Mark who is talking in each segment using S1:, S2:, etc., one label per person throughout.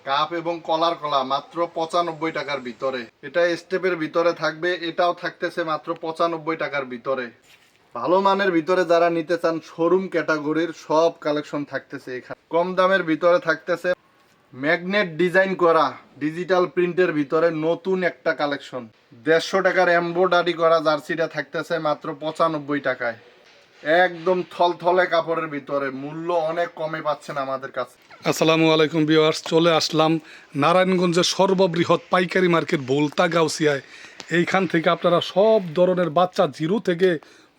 S1: Cup এবং কলার কলা মাত্র 95 টাকার ভিতরে। এটা স্টেপের ভিতরে থাকবে, এটাও থাকতেছে মাত্র 95 টাকার ভিতরে। ভালো মানের ভিতরে যারা নিতে চান শোরুম ক্যাটাগরির সব কালেকশন থাকতেছে এখানে। কম দামের ভিতরে থাকতেছে ম্যাগনেট ডিজাইন করা ডিজিটাল প্রিন্টের ভিতরে নতুন একটা কালেকশন। 150 টাকার এমব্রয়ডারি করা জার্সিটা থাকতেছে মাত্র 95 টাকায়। একদম থলথলে কাপড়ের ভিতরে, মূল্য অনেক কমে পাচ্ছেন আমাদের কাছে।
S2: আসসালামু আলাইকুম ভিউয়ার্স, চলে আসলাম নারায়ণগঞ্জের সর্ববৃহৎ পাইকারি মার্কেট ভোলতা গাউসিয়ায়। এইখান থেকে আপনারা সব ধরনের বাচ্চা জিরো থেকে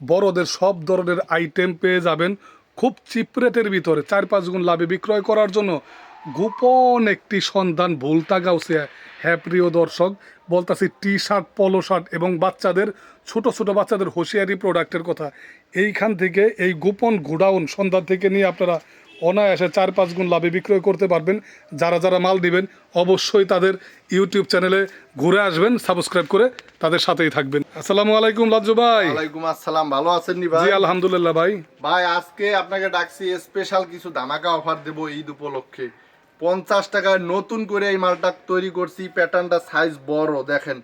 S2: বড়দের সব ধরনের আইটেম পেয়ে যাবেন খুব চিপ রেটের ভিতরে। 4-5 গুণ লাভে বিক্রয় করার জন্য গোপন একটি সন্ধান ভোলতা গাউসিয়ায়। হ্যাঁ প্রিয় দর্শক, বলতাছি টি শার্ট, পলো শার্ট এবং বাচ্চাদের ছোট ছোট বাচ্চাদের হুঁশিয়ারি প্রোডাক্টের কথা। এইখান থেকে এই গোপন গোডাউন সন্ধান থেকে নিয়ে আপনারা অনায়াসে 4-5 গুণ লাভে বিক্রয় করতে পারবেন। যারা যারা মাল দিবেন অবশ্যই তাদের ইউটিউব চ্যানেলে ঘুরে আসবেন, সাবস্ক্রাইব করে তাদের সাথেই থাকবেন। আসসালামু আলাইকুম লাজ্জু ভাই।
S1: ওয়ালাইকুম আসসালাম, ভালো আছেন নি ভাই?
S2: জি আলহামদুলিল্লাহ ভাই।
S1: ভাই আজকে আপনাকে ডাকছি স্পেশাল কিছু ধামাকা অফার দেব ঈদ উপলক্ষে। 50 টাকায় নতুন করে এই মালটা তৈরি করছি। প্যাটার্নটা সাইজ বড়, দেখেন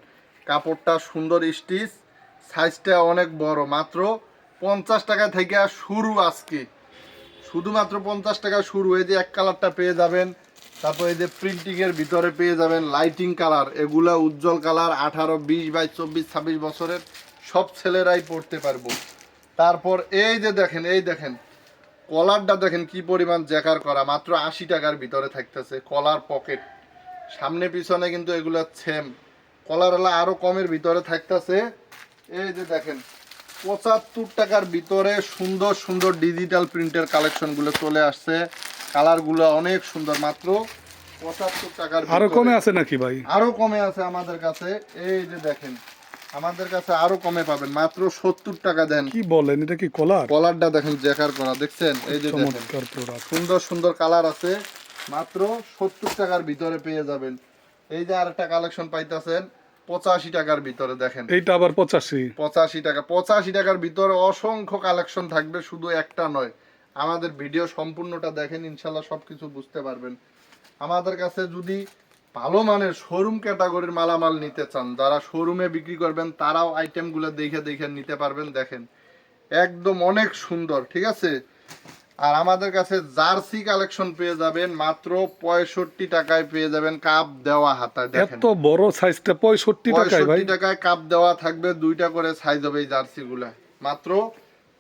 S1: কাপড়টা সুন্দর স্টিচ, সাইজটা অনেক বড়। মাত্র 50 টাকা থেকে শুরু আজকে, শুধুমাত্র 50 টাকা শুরু। এই যে এক কালারটা পেয়ে যাবেন, তারপর এই যে প্রিন্টিং এর ভিতরে পেয়ে যাবেন লাইটিং কালার, এগুলা উজ্জ্বল কালার। 18, 20, 22, 24, 26 বছরের সব ছেলেরাই পড়তে পারবো। তারপর এই যে দেখেন, এই দেখেন কলারটা দেখেন কি পরিমাণ জ্যাকার করা, মাত্র 80 টাকার ভিতরে থাকতেছে। কলার পকেট সামনে পিছনে কিন্তু এগুলা সেম। কলার হলো আরো কমের ভিতরে থাকতেছে। এই যে দেখেন 75 টাকার ভিতরে সুন্দর সুন্দর ডিজিটাল প্রিন্টের কালেকশন গুলো চলে আসছে। কালার গুলো অনেক সুন্দর, মাত্র 75 টাকার।
S2: আরো কমে আছে নাকি ভাই?
S1: আরো কমে আছে আমাদের কাছে। এই যে দেখেন আমাদের কাছে আরো কমে পাবেন, মাত্র 70 টাকা দেন।
S2: কি বলেন, এটা কি কলার?
S1: কলারটা দেখেন জ্যাকার করা, দেখছেন? এই যে দেখেন
S2: চমৎকার প্রোডাক্ট,
S1: সুন্দর সুন্দর কালার আছে, মাত্র 70 টাকার ভিতরে পেয়ে যাবেন। এই যে আরেকটা কালেকশন পাইতাছেন 85 টাকার ভিতরে, দেখেন
S2: এইটা আবার 85।
S1: 85 টাকা। 85 টাকার ভিতরে অসংখ্য কালেকশন থাকবে, শুধু একটা নয়। আমাদের ভিডিও সম্পূর্ণটা দেখেন, ইনশাল্লাহ সবকিছু বুঝতে পারবেন। আমাদের কাছে যদি ভালো মানের শোরুম ক্যাটাগরির মালামাল নিতে চান, যারা শোরুমে বিক্রি করবেন তারাও আইটেমগুলো দেখে দেখে নিতে পারবেন। দেখেন একদম অনেক সুন্দর, ঠিক আছে? আর আমাদের কাছে জার্সি কালেকশন পেয়ে যাবেন মাত্র 65 টাকায় পেয়ে যাবেন, কাপ দেওয়া হাতা। দেখেন
S2: এত বড় সাইজটা 65 টাকায় ভাই?
S1: 65 টাকায় কাপ দেওয়া থাকবে, দুইটা করে সাইজ হবে এই জার্সি গুলা। মাত্র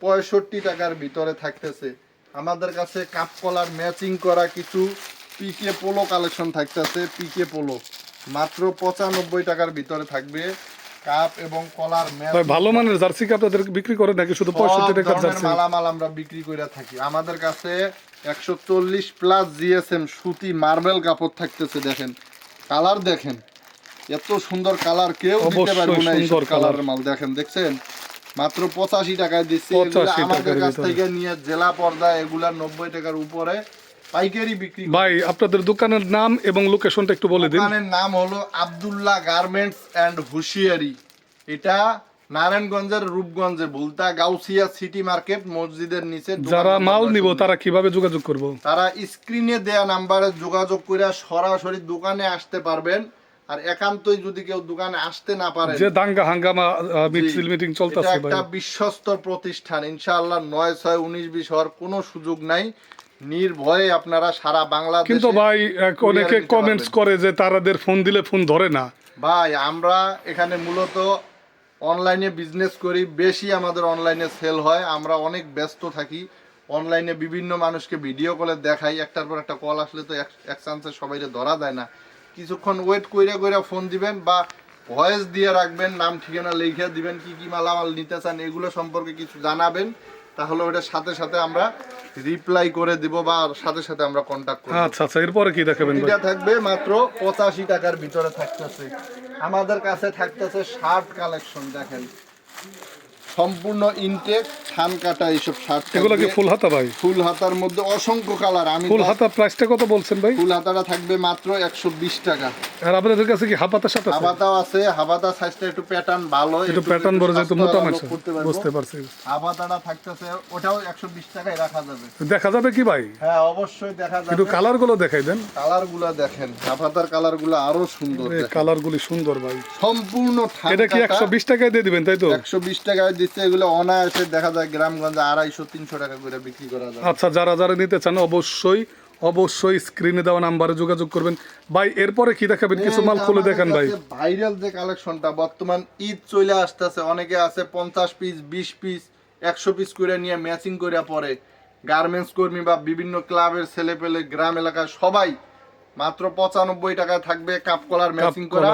S1: 65 টাকার ভিতরে থাকতেছে। আমাদের কাছে কাপ কলার ম্যাচিং করা কিছু পিকে পোলো কালেকশন থাকতেছে। পিকে পোলো মাত্র 95 টাকার ভিতরে থাকবে, কাপ এবং কলার
S2: ভাই ভালো মানের জার্সি কি আপনাদের বিক্রি করেন নাকি শুধু 65 টাকার জার্সি?
S1: মালামাল আমরা বিক্রি করে থাকি। আমাদের কাছে 140 প্লাস জিএসএম সুতি মার্বেল কাপড় থাকতেছে। দেখেন কালার, দেখেন এত সুন্দর কালার, কেউ দিতে পারবে না এই কালারের মাল। দেখেন, দেখছেন মাত্র 85 টাকায় দিচ্ছি। এগুলো আমাদের কাছ থেকে নিয়ে জেলা পর্দায় এগুলা 90 টাকার উপরে পাইকারি বিক্রি।
S2: ভাই আপনাদের দোকানের নাম এবং লোকেশনটা একটু বলে দিন।
S1: দোকানের নাম হলো আব্দুল্লাহ গার্মেন্টস এন্ড হুশিয়ারি। এটা নারায়ণগঞ্জের রূপগঞ্জে ভোলতা গাউসিয়া সিটি মার্কেট মসজিদের নিচে।
S2: যারা মাল নিব তারা কিভাবে যোগাযোগ করব?
S1: তারা স্ক্রিনে দেয়া নাম্বারে যোগাযোগ করে সরাসরি দোকানে আসতে পারবেন। আর একান্তই যদি কেউ দোকানে আসতে না পারে,
S2: যে দাঙ্গা হাঙ্গামা মিটিং চলতেছে ভাই,
S1: একটা বিশ্বস্ত প্রতিষ্ঠান, ইনশাআল্লাহ 9, 6, 19, 20 হওয়ার কোনো সুযোগ নাই। নির্ভয়ে আপনারা সারা বাংলাদেশে।
S2: কিন্তু ভাই অনেকে কমেন্টস করে যে তাদের ফোন দিলে ফোন ধরে না।
S1: ভাই আমরা এখানে মূলত অনলাইনে বিজনেস করি, বেশি আমাদের অনলাইনে সেল হয়। আমরা অনেক ব্যস্ত থাকি, অনলাইনে বিভিন্ন মানুষকে ভিডিও কলে দেখাই। একটার পর একটা কল আসলে তো এক চান্সে সবাইকে ধরা দেয় না। কিছুক্ষণ ওয়েট কইরা কইরা ফোন দিবেন বা ভয়েস দিয়ে রাখবেন, নাম ঠিকানা লিখে দিবেন, কি কি মালামাল নিতে চান এগুলো সম্পর্কে কিছু জানাবেন, তাহলে ওটার সাথে সাথে আমরা রিপ্লাই করে দিব বা সাথে সাথে আমরা কন্টাক্ট করব।
S2: আচ্ছা আচ্ছা, এরপরে কি দেখাবেন ভাই?
S1: এটা থাকবে মাত্র 85 টাকার ভিতরে থাকতেছে। আমাদের কাছে থাকতেছে শার্ট কালেকশন। দেখেন সম্পূর্ণ ইনটেক থান কাটা এইসব শার্ট
S2: এগুলো কি ফুল হাতা ভাই?
S1: ফুল হাতার মধ্যে অসংখ্য কালার। আমি
S2: ফুল হাতা প্রাইসটা কত বলছেন ভাই?
S1: ফুল হাতাটা থাকবে মাত্র 120 টাকা।
S2: আর আপনাদের কাছে কি হাফ হাতার সাথে আছে?
S1: হাবাতাও আছে, হাবাতা সাইজটা একটু প্যাটার্ন ভালো,
S2: একটু প্যাটার্ন বড় যেহেতু মোটা মানুষ বুঝতে
S1: বুঝতে
S2: পারছি।
S1: হাবাতাটা থাকতেছে ওটাও 120 টাকায় রাখা যাবে।
S2: দেখা যাবে কি ভাই?
S1: হ্যাঁ অবশ্যই দেখা যাবে।
S2: একটু কালার গুলো দেখাই দেন।
S1: কালার গুলা দেখেন, হাবাতার কালার গুলা আরো সুন্দর।
S2: কালার গুলি সুন্দর ভাই।
S1: সম্পূর্ণ
S2: এটা কি 120 টাকায় দিয়ে দিবেন তাই তো?
S1: 120 টাকায় দিচ্ছে। এগুলো অনায়াসে দেখা যায় গ্রামগঞ্জে 250-300 টাকা করে বিক্রি করা যায়।
S2: আচ্ছা, যারা যারা নিতে চান অবশ্যই স্ক্রিনে দেওয়া নাম্বারে যোগাযোগ করবেন ভাই। এরপরে কি দেখাবেন? কিছু মাল খুলে দেখান ভাই।
S1: ভাইরাল যে কালেকশনটা বর্তমান ঈদ চলে আসতেছে, অনেকে আছে 50 পিস 20 পিস 100 পিস করে নিয়ে ম্যাচিং করে পরে গার্মেন্টস কর্মী বা বিভিন্ন ক্লাবের ছেলে পেলে গ্রাম এলাকার সবাই মাত্র 95 টাকায় থাকবে কাপ কলার ম্যাচিং করা।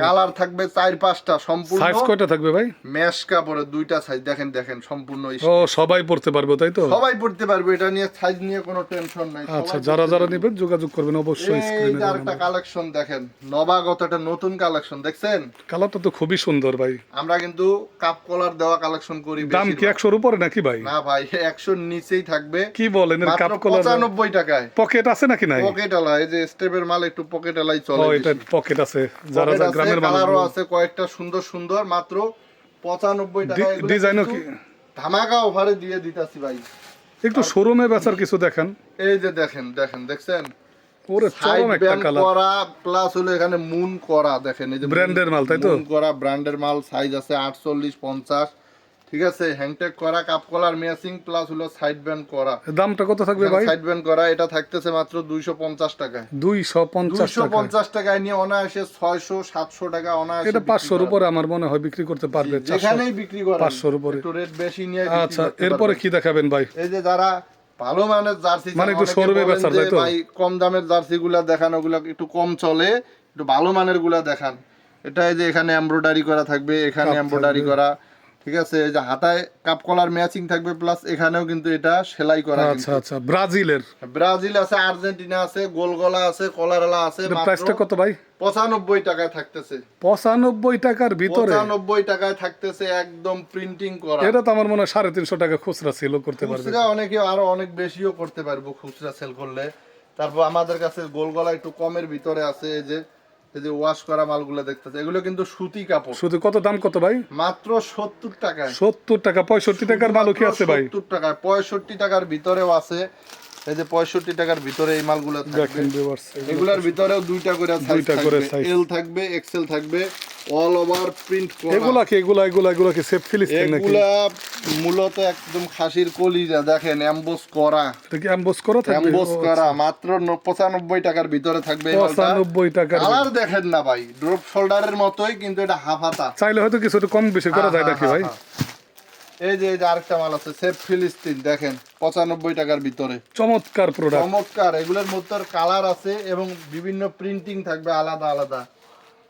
S1: কালার থাকবে 4-5টা সম্পূর্ণ।
S2: সাইজ কয়টা থাকবে ভাই?
S1: মেশ কাপড়ে 2টা সাইজ দেখেন সম্পূর্ণ।
S2: ও সবাই পড়তে পারবে তাই তো?
S1: সবাই পড়তে পারবে, এটা নিয়ে সাইজ নিয়ে কোনো টেনশন নাই।
S2: আচ্ছা, যারা যারা নেবেন যোগাযোগ করবেন অবশ্যই
S1: এই
S2: স্ক্রিনে।
S1: যে আরেকটা কালেকশন দেখেন, নবাগত একটা নতুন কালেকশন দেখছেন?
S2: কালারটা তো খুবই সুন্দর ভাই।
S1: আমরা কিন্তু কাপ কলার দেওয়া কালেকশন করি।
S2: দাম কি 100 এর উপরে নাকি ভাই?
S1: না ভাই, 100 এর নিচেই থাকবে।
S2: কি বলেন? এর কাপ কলার
S1: 95 টাকায়।
S2: পকেট আছে নাকি নাই?
S1: পকেট আলা, এই যে স্টেপের মাল একটু পকেট আলাই চলে।
S2: ও এটা পকেট আছে। যারা যারা গ্রামের মানুষ,
S1: কালারও আছে কয়েকটা সুন্দর সুন্দর, মাত্র 95 টাকায়।
S2: ডিজাইনও কি
S1: ধামাকা অফারে দিয়ে দিতাছি ভাই।
S2: একটু শোরুমে বেচার কিছু দেখেন।
S1: এই যে দেখেন দেখছেন,
S2: ওরে চরম একটা কালার
S1: করা প্লাস হলো এখানে মুন করা। দেখেন এই যে
S2: ব্র্যান্ডের মাল তাই তো?
S1: মুন করা ব্র্যান্ডের মাল, সাইজ আছে 48 50। ঠিক আছে, হ্যাংটেক করা কাপ কলার ম্যাচিং প্লাস হলো সাইড ব্যান্ড করা।
S2: দামটা কত থাকবে ভাই?
S1: সাইড ব্যান্ড করা এটা থাকতেছে মাত্র 250 টাকায়।
S2: 250
S1: টাকায় নিয়ে অনায়াসে 600-700 টাকা অনায়াসে।
S2: এটা 500 এর উপরে আমার মনে হয় বিক্রি করতে পারবে।
S1: যেখানেই বিক্রি করেন
S2: 500 এর উপরে
S1: একটু রেট বেশি নিয়ে।
S2: আচ্ছা, এরপরে কি দেখাবেন ভাই?
S1: এই যে যারা ভালো মানের জার্সি,
S2: মানে একটু শোরুমে বেচার তাই তো?
S1: ভাই কম দামের জার্সি গুলা দেখান, ওগুলা একটু কম চলে, একটু ভালো মানের গুলা দেখান। এটা এই যে এখানে এমব্রয়ডারি করা থাকবে, এখানে এমব্রয়ডারি করা। ঠিক আছে, এই যে হাতায় কাপ কলার ম্যাচিং থাকবে প্লাস এখানেও কিন্তু এটা সেলাই করা।
S2: আচ্ছা, ব্রাজিল
S1: আছে, আর্জেন্টিনা আছে, গোল গলা আছে, কলারওয়ালা আছে।
S2: প্রাইসটা কত ভাই?
S1: 95 টাকায় থাকতেছে।
S2: 95 টাকার ভিতরে?
S1: 95 টাকায় থাকতেছে, একদম প্রিন্টিং করা।
S2: এটা তো আমার মনে হয় 350 টাকা খুচরা সেল করতে পারবে।
S1: খুচরা অনেকে আরো অনেক বেশিও করতে পারবো খুচরা সেল করলে। তারপর আমাদের কাছে গোল গলা একটু কমের ভিতরে আছে। এই যে ওয়াশ করা মালগুলো দেখতেছে, এগুলো কিন্তু সুতি কাপড়।
S2: শুধু কত দাম কত ভাই?
S1: মাত্র 70 টাকায়।
S2: 70 টাকা। 65 টাকার মালও কি আছে ভাই?
S1: 70 টাকায়, 65 টাকার ভিতরেও আছে। এই যে 65 টাকার ভিতরে এই মালগুলো থাকবে। এগুলোর ভিতরেও দুইটা করে সাইজ থাকবে, এল থাকবে, এক্সেল থাকবে, অল ওভার প্রিন্ট করা।
S2: এগুলা কি সেফ ফিলিস্তিন নাকি?
S1: এগুলা মূলত একদম খাসির কলিজা। দেখেন এমবোস করা।
S2: এটা কি এমবোস করা থাকবে?
S1: এমবোস করা, মাত্র 95 টাকার ভিতরে থাকবে এই মালটা।
S2: 95 টাকা।
S1: কালার দেখেন না ভাই, ড্রপ শোল্ডারের মতোই, কিন্তু এটা হাফ হাতা।
S2: চাইলে হয়তো কিছু একটু কম বেশি করা যায় নাকি ভাই?
S1: এই যে আরেকটা মাল আছে সেফ ফিলিস্তিন, দেখেন 95 টাকার ভিতরে।
S2: চমৎকার প্রোডাক্ট,
S1: চমৎকার। এগুলোর মধ্যে কালার আছে এবং বিভিন্ন প্রিন্টিং থাকবে আলাদা আলাদা।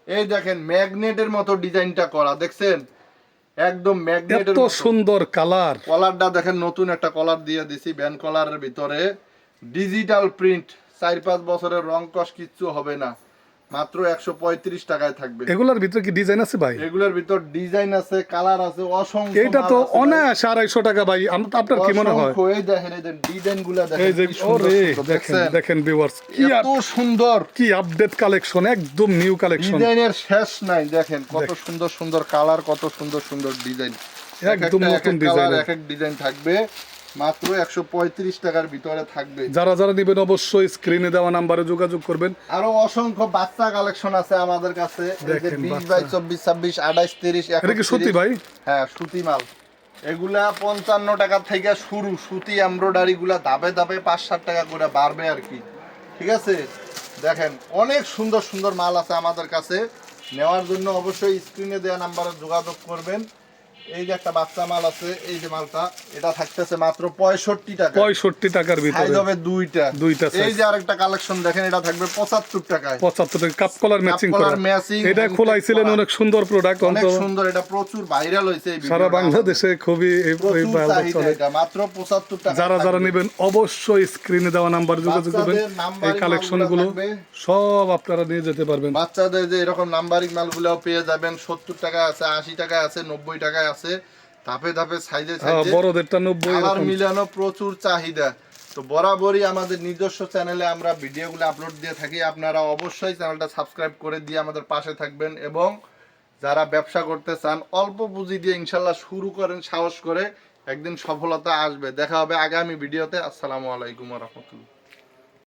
S1: এই দেখেন ম্যাগনেটের মতো ডিজাইনটা করা, দেখছেন? একদম ম্যাগনেটের
S2: এত
S1: মতো
S2: সুন্দর কালার।
S1: কলারটা দেখেন, নতুন একটা কলার দিয়ে দিছি ব্যান্ড কলারের ভিতরে, ডিজিটাল প্রিন্ট। 4-5 বছরের রং কস কিচ্ছু হবে না, মাত্র 135 টাকায় থাকবে।
S2: এগুলোর ভিতরে কি ডিজাইন আছে ভাই?
S1: এগুলোর ভিতর ডিজাইন আছে, কালার আছে অসংখ্য।
S2: এটা তো অনায়াসে 250 টাকা ভাই। আপনার কি মনে হয়?
S1: এই দেখেন, এই ডিজাইনগুলো দেখেন,
S2: এই যে ওরে দেখেন ভিউয়ার্স, কি
S1: এত সুন্দর,
S2: কি আপডেট কালেকশন, একদম নিউ কালেকশন।
S1: ডিজাইনের শেষ নাই। দেখেন কত সুন্দর সুন্দর কালার, কত সুন্দর সুন্দর ডিজাইন।
S2: একদম নতুন ডিজাইন,
S1: এক এক ডিজাইন থাকবে, মাত্র 135 টাকার ভিতরে থাকবে।
S2: যারা যারা নেবেন অবশ্যই স্ক্রিনে দেওয়া নাম্বারে যোগাযোগ করবেন।
S1: আরো অসংখ্য বাচ্চা কালেকশন আছে আমাদের কাছে। 20 বাই 24, 26, 28, 30।
S2: এটা কি সুতি ভাই?
S1: হ্যাঁ, সুতি মাল। এগুলা 55 টাকা থেকে শুরু। সুতি এমব্রয়ডারি গুলা ধাপে ধাপে 5-7 টাকা করে বাড়বে আর কি। ঠিক আছে, দেখেন অনেক সুন্দর সুন্দর মাল আছে আমাদের কাছে। নেওয়ার জন্য অবশ্যই স্ক্রিনে দেওয়া নাম্বারে যোগাযোগ করবেন। এই যে একটা বাচ্চা মাল আছে, এই যে মালটা, এটা থাকতেছে মাত্র 65 টাকা।
S2: 65 টাকার ভিতরে
S1: সাইজ হবে দুইটা।
S2: সাইজ।
S1: এই যে আরেকটা কালেকশন দেখেন, এটা থাকবে 75 টাকায়।
S2: 75 টাকা কাপ কলার ম্যাচিং করা। এটা খোলাইছিলেন, অনেক সুন্দর প্রোডাক্ট,
S1: অনেক সুন্দর। এটা প্রচুর ভাইরাল হইছে এই
S2: সারা বাংলাদেশে, খুবই এই
S1: চলে। এটা মাত্র 75 টাকা।
S2: যারা যারা নেবেন অবশ্যই স্ক্রিনে দেওয়া নাম্বারে যোগাযোগ করবেন। এই কালেকশনগুলো সব আপনারা নিয়ে যেতে পারবেন।
S1: বাচ্চাদের যে এরকম নাম্বারিং মালগুলোও পেয়ে যাবেন। 70 টাকা আছে, 80 টাকা আছে, 90 টাকা আছে। ধাপে ধাপে সাইজে
S2: হ্যাঁ
S1: সাইজে
S2: বড়দেরটা 90
S1: কালার
S2: এরকম।
S1: মিলানো প্রচুর চাহিদা। তো বরাবরই আমাদের নিজস্ব চ্যানেলে আমরা ভিডিওগুলো আপলোড দিয়ে থাকি, আপনারা অবশ্যই চ্যানেলটা সাবস্ক্রাইব করে দিয়ে আমাদের পাশে থাকবেন। এবং যারা ব্যবসা করতে চান অল্প পুঁজি দিয়ে ইনশাল্লাহ শুরু করেন, সাহস করে, একদিন সফলতা আসবে। দেখা হবে আগামী ভিডিওতে। আসসালামু আলাইকুম ওয়া রাহমাতুল্লাহ।